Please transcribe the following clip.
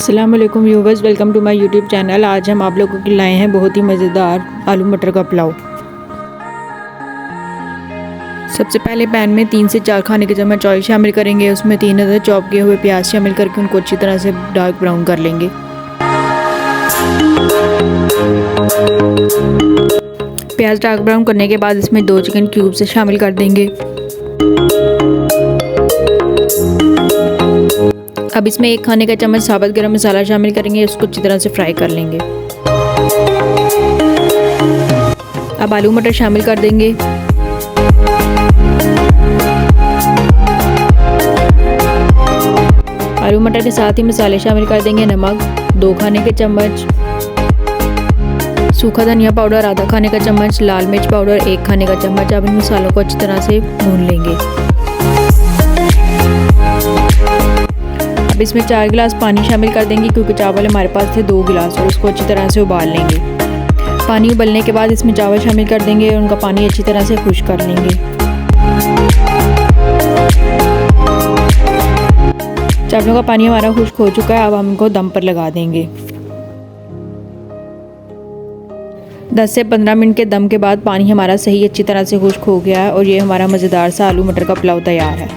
अस्सलाम वालेकुम viewers, welcome to my YouTube channel. आज हम आप लोगों के लिए लाए हैं बहुत ही मज़ेदार आलू मटर का पुलाव। सबसे पहले पैन में 3 से 4 खाने के चम्मच ऑयल शामिल करेंगे। उसमें 3 अदर चॉप किए हुए प्याज शामिल करके उनको अच्छी तरह से डार्क ब्राउन कर लेंगे। प्याज डार्क ब्राउन करने के बाद इसमें 2 चिकन क्यूब्स शामिल कर देंगे। अब इसमें 1 खाने का चम्मच साबुत गरम मसाला शामिल करेंगे, उसको अच्छी तरह से फ्राई कर लेंगे। अब आलू मटर शामिल कर देंगे। आलू मटर के साथ ही मसाले शामिल कर देंगे। नमक 2 खाने के चम्मच, सूखा धनिया पाउडर आधा खाने का चम्मच, लाल मिर्च पाउडर 1 खाने का चम्मच। अब इन मसालों को अच्छी तरह से भून लेंगे। अब इसमें 4 गिलास पानी शामिल कर देंगे, क्योंकि चावल हमारे पास थे 2 गिलास, और उसको अच्छी तरह से उबाल लेंगे। पानी उबलने के बाद इसमें चावल शामिल कर देंगे और उनका पानी अच्छी तरह से खुश्क कर लेंगे। चावलों का पानी हमारा खुश्क हो चुका है। अब हम इनको दम पर लगा देंगे। 10 से 15 मिनट के दम के बाद पानी हमारा सही अच्छी तरह से खुश्क हो गया है और ये हमारा मज़ेदार सा आलू मटर का पुलाव तैयार है।